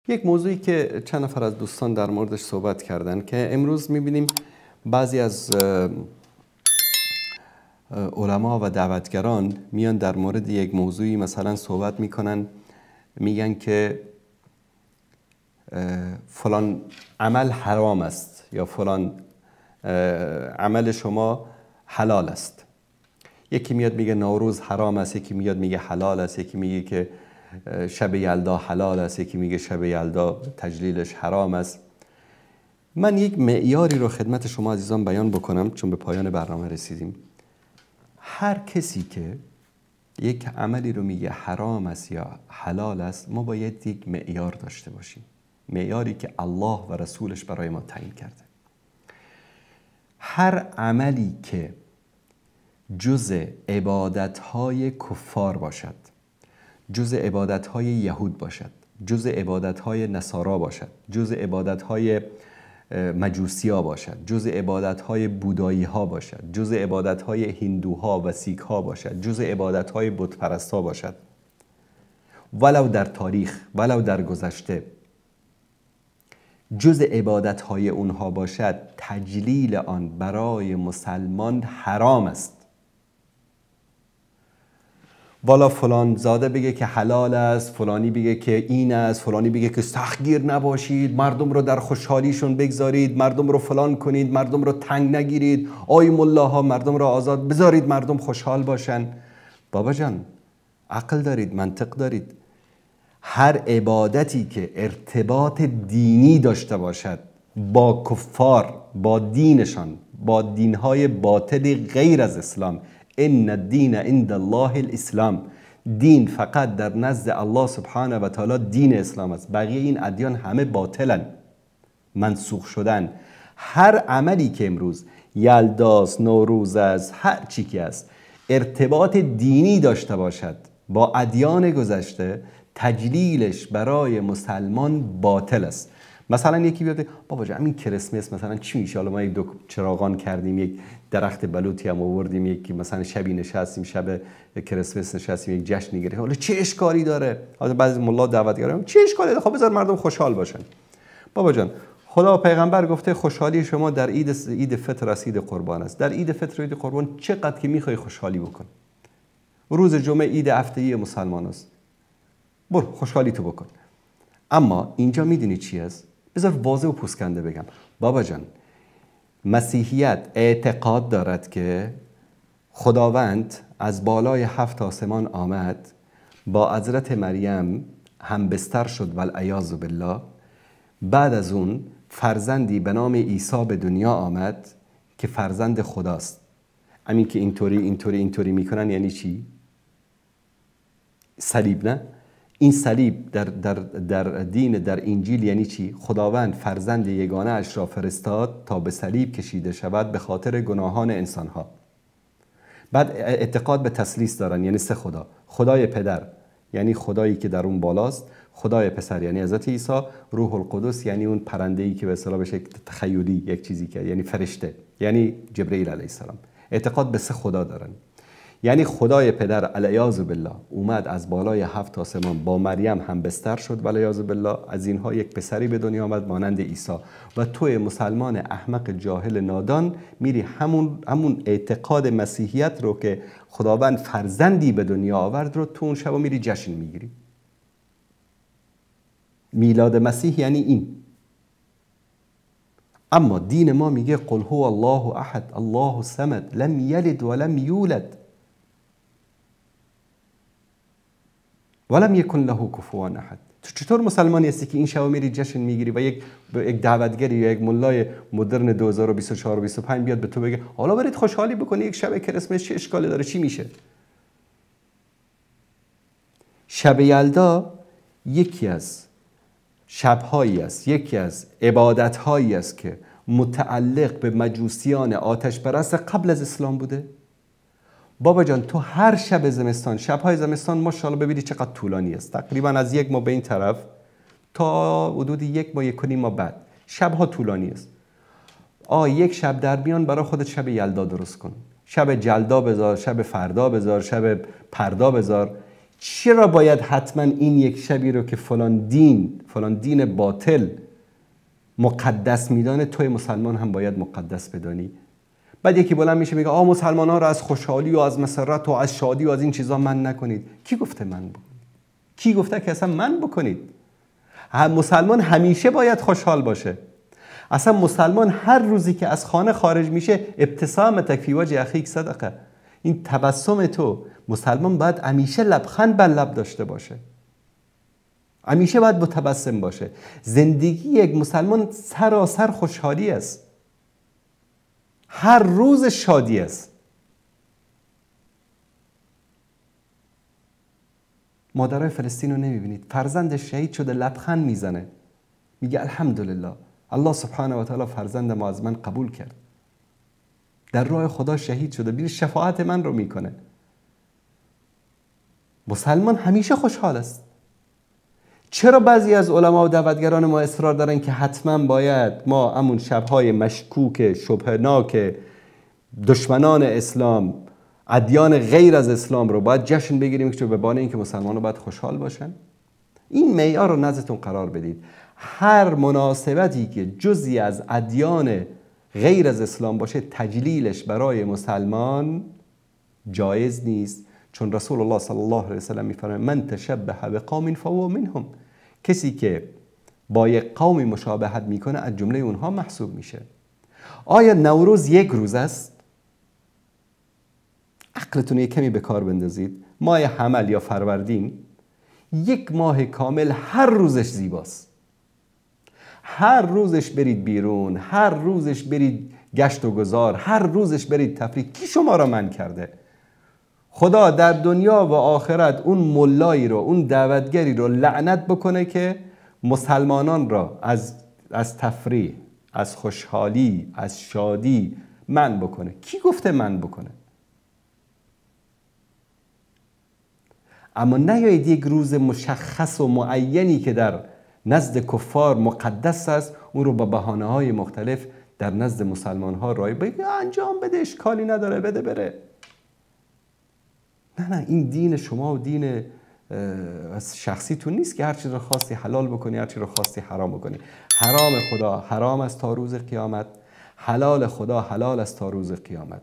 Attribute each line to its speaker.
Speaker 1: یک موضوعی که چند نفر از دوستان در موردش صحبت کردن که امروز میبینیم بعضی از علما و دعوتگران میان در مورد یک موضوعی مثلا صحبت میکنن، میگن که فلان عمل حرام است یا فلان عمل شما حلال است. یکی میاد میگه نوروز حرام است، یکی میاد میگه حلال است، یکی میگه که شب یلدا حلال است، یکی میگه شب یلدا تجلیلش حرام است. من یک معیاری رو خدمت شما عزیزان بیان بکنم چون به پایان برنامه رسیدیم. هر کسی که یک عملی رو میگه حرام است یا حلال است، ما باید یک معیار داشته باشیم، معیاری که الله و رسولش برای ما تعیین کرده. هر عملی که جز عبادتهای کفار باشد، جز عبادتهای یهود باشد، جز عبادتهای نصارا باشد، جز عبادتهای مجوسی ها باشد، جز عبادتهای بودایی ها باشد، جز عبادتهای هندوها و سیک ها باشد، جز عبادتهای بت پرست ها باشد، ولو در تاریخ ولو در گذشته، جز عبادتهای اونها باشد، تجلیل آن برای مسلمان حرام است. والا فلان زاده بگه که حلال است، فلانی بگه که این است، فلانی بگه که سختگیر نباشید، مردم رو در خوشحالیشون بگذارید، مردم رو فلان کنید، مردم رو تنگ نگیرید، آی ملاها مردم رو آزاد بذارید، مردم خوشحال باشن. بابا جان عقل دارید، منطق دارید. هر عبادتی که ارتباط دینی داشته باشد با کفار، با دینشان، با دینهای باطل غیر از اسلام، ان الدین عند الله الاسلام، دین فقط در نزد الله سبحانه و تعالی دین اسلام است، بقیه این ادیان همه باطلن، منسوخ شدن. هر عملی که امروز یلداست، نوروز است، هر چی که است، ارتباط دینی داشته باشد با ادیان گذشته، تجلیلش برای مسلمان باطل است. مثلا یکی بیاد بابا جان همین کریسمس مثلا چی میشه؟ حالا ما یک دو چراغان کردیم، یک درخت بلوطی هم آوردیم، یک مثلا شبی نشستیم، شب کریسمس نشستیم، یک جشنی گرفتیم، حالا چه اشکالی داره؟ حالا بعضی ملا دعوتگران چه اشکالی داره؟ خب بذار مردم خوشحال باشن. بابا جان خدا و پیغمبر گفته خوشحالی شما در عید فطر است، عید قربان است. در عید فطر و عید قربان چقدر که میخوای خوشحالی بکن. روز جمعه عید هفته‌ای مسلمان است، برو خوشحالی تو بکن. اما اینجا میدونی چی است؟ بذار واضح و پوسکنده بگم. بابا جان مسیحیت اعتقاد دارد که خداوند از بالای 7 آسمان آمد، با حضرت مریم هم بستر شد والعیاذ بالله، بعد از اون فرزندی به نام عیسی به دنیا آمد که فرزند خداست. همین که اینطوری میکنن یعنی چی؟ صلیب، نه؟ این صلیب در دین، در انجیل یعنی چی؟ خداوند فرزند یگانه اش را فرستاد تا به صلیب کشیده شود به خاطر گناهان انسانها. بعد اعتقاد به تثلیث دارن، یعنی سه خدا. خدای پدر یعنی خدایی که در اون بالاست، خدای پسر یعنی حضرت عیسی، روح القدس یعنی اون پرنده‌ای که به اصطلاح بشه تخیلی یک چیزی که یعنی فرشته، یعنی جبرئیل علیه السلام. اعتقاد به سه خدا دارن. یعنی خدای پدر علیاذ بالله اومد از بالای 7 آسمان، با مریم هم بستر شد علیاذ بالله، از اینها یک پسری به دنیا آمد مانند عیسی. و توی مسلمان احمق جاهل نادان میری همون اعتقاد مسیحیت رو که خداوند فرزندی به دنیا آورد رو تو اون شب میری جشن میگیری. میلاد مسیح یعنی این. اما دین ما میگه قل هو الله احد الله الصمد لم یلد ولم یولد ولم یکن له کفوا احد. تو چطور مسلمانی هستی که این شب میری جشن میگیری و یک دعوتگری یا یک ملای مدرن 2024 و 25 بیاد به تو بگه حالا برید خوشحالی بکنی یک شب کریسمس، چه اشکالی داره؟ چی میشه؟ شب یلدا یکی از شبهایی است، یکی از عبادتهایی است که متعلق به مجوسیان آتش پرست قبل از اسلام بوده. بابا جان تو هر شب زمستان، شبهای زمستان ماشاءالله ببینید چقدر طولانی است، تقریبا از 1 ماه به این طرف تا حدود 1 ماه 1.5 ماه بعد شبها طولانی است. یک شب در میان برای خودت شب یلدا درست کن، شب جلدا بذار، شب فردا بذار، شب پردا بذار. چرا باید حتما این یک شبی رو که فلان دین باطل مقدس میدانه توی مسلمان هم باید مقدس بدانی؟ بعد یکی بلند میشه میگه مسلمان ها رو از خوشحالی و از مسرت و از شادی و از این چیزا من نکنید. کی گفته من بکنید؟ کی گفته که اصلا من بکنید؟ مسلمان همیشه باید خوشحال باشه. اصلا مسلمان هر روزی که از خانه خارج میشه ابتسامتک فی وجه اخیک صدقه. این تبسم تو، مسلمان باید همیشه لبخند بر لب داشته باشه، همیشه باید متبسم باشه. زندگی یک مسلمان سراسر خوشحالی است، هر روز شادی است. مادرای فلسطین رو نمیبینید؟ فرزندش شهید شده لبخند میزنه، میگه الحمدلله الله سبحانه و تعالی فرزند ما از من قبول کرد، در راه خدا شهید شده، بیر شفاعت من رو میکنه. مسلمان همیشه خوشحال است. چرا بعضی از علما و دعوتگران ما اصرار دارن که حتما باید ما همون شبهای مشکوک شبهناک دشمنان اسلام، ادیان غیر از اسلام رو باید جشن بگیریم که به بهانه اینکه مسلمان‌ها باید خوشحال باشن؟ این معیار رو نزدتون قرار بدید. هر مناسبتی که جزئی از ادیان غیر از اسلام باشه تجلیلش برای مسلمان جایز نیست، چون رسول الله صلی الله علیه و سلم میفرماید من تشبه بقوم فهو منهم. کسی که با یک قومی مشابهت میکنه از جمله اونها محسوب میشه. آیا نوروز یک روز است؟ عقلتون یک کمی به کار بندازید. ماه حمل یا فروردین یک ماه کامل هر روزش زیباست. هر روزش برید بیرون، هر روزش برید گشت و گذار، هر روزش برید تفریح. کی شما را منع کرده؟ خدا در دنیا و آخرت اون ملایی رو، اون دعوتگری رو لعنت بکنه که مسلمانان را از تفریح، از خوشحالی، از شادی منع بکنه. کی گفته منع بکنه؟ اما نیایید یک روز مشخص و معینی که در نزد کفار مقدس است اون رو با بهانه‌های مختلف در نزد مسلمان‌ها رایج بگید انجام بده، اشکالی نداره، بده بره. نه این دین شما و دین شخصیتون نیست که هر چیز رو خواستی حلال بکنی، هر چیز رو خواستی حرام بکنی. حرام خدا حرام است تا روز قیامت، حلال خدا حلال است تا روز قیامت.